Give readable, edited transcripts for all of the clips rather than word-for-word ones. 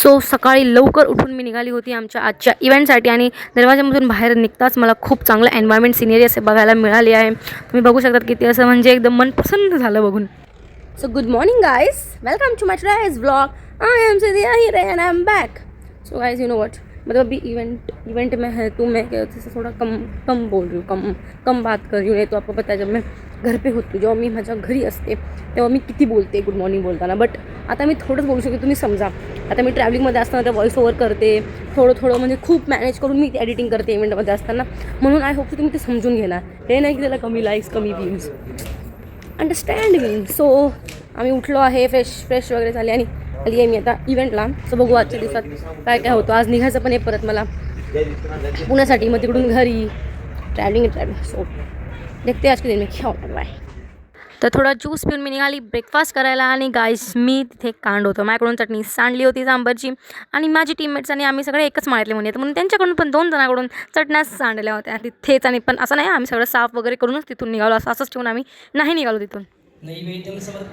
So सकाळी लवकर उठून मी निघाली होती आमच्या आजच्या इव्हेंटसाठी आणि दरवाजामधून बाहेर निघताच मला खूप चांगलं एन्व्हायरमेंट सिनेरी असे बघायला मिळाली आहे. तुम्ही बघू शकतात की ते असं म्हणजे एकदम मन प्रसन्न झालं बघून. So good morning guys, welcome to my today's vlog. I am Siddhiya Hire and I am back. So guys you know what, मतलब अभी इवेंट में है तो मैं थोड़ा कम बोल रही हूँ, कम बात कर रही हूँ. नहीं तो आपको पता है जब मैं घर पे होती, जेव्हा मी माझ्या घरी असते तेव्हा मी किती बोलते गुड मॉर्निंग बोलताना. बट आता मी थोडंच बोलू शकते, तुम्ही समजा. आता मी ट्रॅव्हलिंगमध्ये असताना ते व्हॉइस ओव्हर करते, थोडं म्हणजे खूप मॅनेज करून मी एडिटिंग करते इव्हेंटमध्ये असताना. म्हणून आय होप की तुम्ही ते समजून घेणार. हे नाही की त्याला कमी लाईक्स कमी व्ह्यूज, अंडरस्टँड मी. सो आम्ही उठलो आहे, फ्रेश वगैरे झाले आणि आली आहे मी आता इव्हेंटला. सो बघू आजच्या दिवसात काय काय होतं. आज निघायचं पण आहे परत मला पुण्यासाठी, मग तिकडून घरी ट्रॅव्हलिंग. सो देखते आज के दिन में क्या होता है. बाय. तर थोडा ज्यूस पिऊन मी निघाली ब्रेकफास्ट करायला. आणि गाईस मी तिथे कांड होतं, माझ्याकडून चटणी सांडली होती सांबरची आणि माझी टीममेट्स आणि आम्ही सगळे एकच माळ्यातले म्हणून म्हणून त्यांच्याकडून पण 2 जणांकडून चटण्या सांडल्या होत्या तिथेच. आणि पण असं नाही, आम्ही सगळं साफ वगैरे करूनच तिथून निघालो, असंच ठेवून आम्ही नाही निघालो तिथून.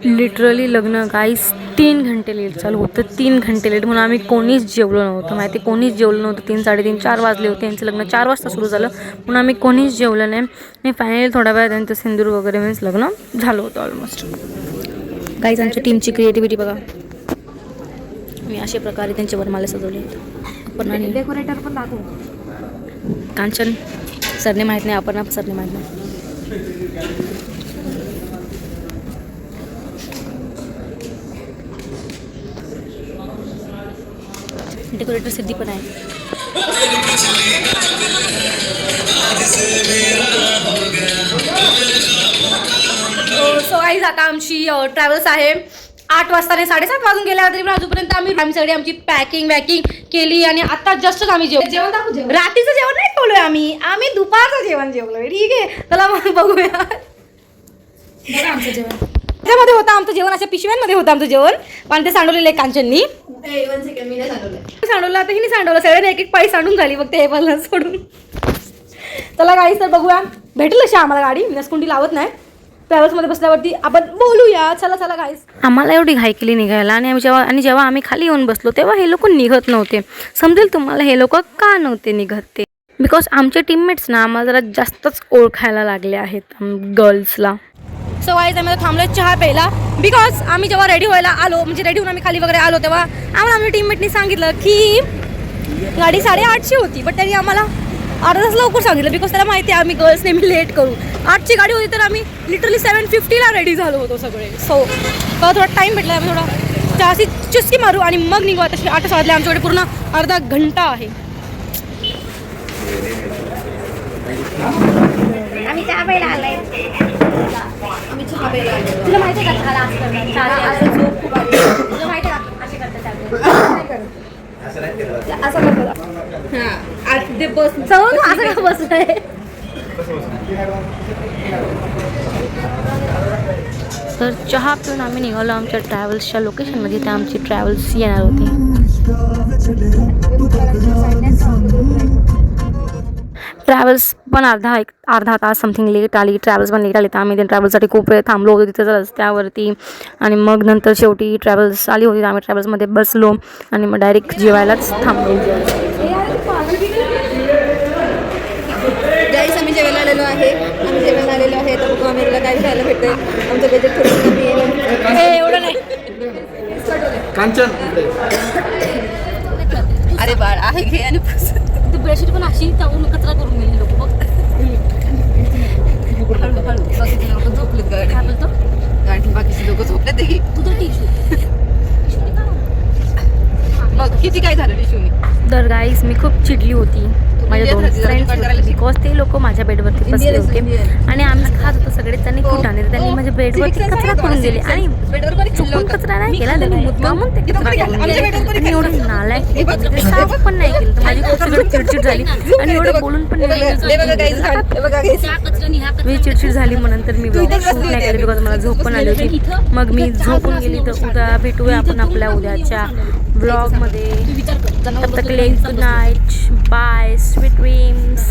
लिटरली लग्न गाईस 3 घंटे लेट चालू होतं. 3 घंटे लेट म्हणून आम्ही कोणीच जेवलो नव्हतं. माहिती, कोणीच जेवलो नव्हतं. 3, 3:30, 4 वाजले होते. यांचं लग्न 4 वाजता सुरू झालं म्हणून आम्ही कोणीच जेवलं नाही. आणि फायनली थोड्या वेळा त्यांचं सिंदूर वगैरे मीन्स लग्न झालं होतं ऑलमोस्ट. गाईस आमच्या टीमची क्रिएटिव्हिटी बघा. मी अशा प्रकारे त्यांचे वरमाले सजवले आहेत. आपण डेकोरेटर पण दाखवू. कांचन सरने माहीत नाही, आपण सरने माहीत नाही. डेकोरेटर सिद्धी पण आहे. सो गाईज आता आमची ट्रॅव्हल्स आहे. 8 वाजता नाही 7:30 वाजून गेल्या तरी पण अजूनपर्यंत आम्ही सगळी आमची पॅकिंग केली. आणि आता जस्टच आम्ही जेवण रात्रीचं जेवण नाही जेवलोय आम्ही दुपारचं जेवण जेवलोय. ठीक आहे, चला मग बघूया. आमचं जेवण त्याच्यामध्ये होतं, आमचं जेवण अशा पिशव्यांमध्ये होतं आमचं जेवण. पण ते सांडवलेलं आहे कांचननी. सांडवलं आता हिने सांडवलं, सगळ्यांनी एक पाळी सांडून झाली फक्त हे पण सोडून. चला गाडी तर बघूया. भेटेल अशी आम्हाला गाडी, नसकुंडी लावत नाही. ट्रॅव्हल्समध्ये बसल्यावरती आपण बोलूया. चला गाईस. आम्हाला एवढी घाई केली निघायला आणि जेव्हा आम्ही खाली येऊन बसलो तेव्हा हे लोक निघत नव्हते. समजेल तुम्हाला हे लोक का नव्हते निघत ते. बिकॉज आमचे टीममेट्स ना आम्हाला जरा जास्तच ओळखायला लागले आहेत गर्ल्सला. सो गाईज आम्ही थांबलो चहा प्यायला. बिकॉज आम्ही जेव्हा रेडी व्हायला आलो, म्हणजे रेडी होऊन आम्ही खाली वगैरे आलो, तेव्हा आम्हाला आमच्या टीममेटनी सांगितलं की गाडी 8:30ची होती. बट त्यांनी आम्हाला अर्धा तास लवकर सांगितलं. बिकॉज त्याला माहिती आहे आम्ही गर्ल्स नेहमी लेट करू. 8ची गाडी होती तर आम्ही लिटरली 7:50ला रेडी झालो होतो सगळे. सो थोडा टाईम भेटला, आम्ही थोडा चहाची चुस्की मारू आणि मग निघू. आता 8 वाजले, आमच्याकडे पूर्ण अर्धा घंटा आहे. आम्ही चहा प्यायला आलाय. तुला माहिती आहे का चहाला असं झोप खूप आली. तुला माहिती आहे का असे करतात असं बस असं का बसलंय. तर चहा पिऊन आम्ही निघालो आमच्या ट्रॅव्हल्सच्या लोकेशनमध्ये. त्या आमची ट्रॅव्हल्स येणार होती. ट्रॅव्हल्स पण अर्धा तास समथिंग लेट आली. ट्रॅव्हल्स पण लेट आली तर आम्ही त्या ट्रॅव्हल्ससाठी खूप वेळ थांबलो होतो तिथं रस्त्यावरती. आणि मग नंतर शेवटी ट्रॅव्हल्स आली होती, आम्ही ट्रॅव्हल्समध्ये बसलो आणि मग डायरेक्ट जेवायलाच थांबलो. गाईस आम्ही जेवायला आलेलो आहे. तर बघू आम्ही काय खायला भेटतंय. आमचं बजेट थोडं कमी आहे. एवढं नाही कांचन. अरे बाळ आहे घे. आणि बेडशीट पण अशी टाकून कचरा करून गेली लोक. बघ लोक झोपलेत गाडी. काय बोलतो गाडी, बाकीचे लोक झोपलेत. तुझं टिश्यू बघ किती काय झालं टिश्यूने. तर गाईस मी खूप चिडली होती माझ्या 2 फ्रेंड्स बिकॉज ते लोक माझ्या बेडवरती बसले होते आणि आम्ही खात होतो सगळे. त्यांनी कुठाने त्यांनी माझ्या बेडवरती कचरा करून गेले आणि चुकून कचरा नाही केला, त्यांनी मुद्दामून ते कचरा करून गेले. आणि एवढं नालायक साफ पण नाही केलं. तर माझी खूप सगळं चिडचिड झाली आणि एवढं बोलून पण मी चिडचिड झाली. मग नंतर मी शूट नाही केलं बिकॉज मला झोप पण आली होती. मग मी झोपून गेली. तर उद्या भेटूया आपण आपल्या उद्याच्या ब्लॉगमध्ये. तब तक good night, bye, sweet dreams.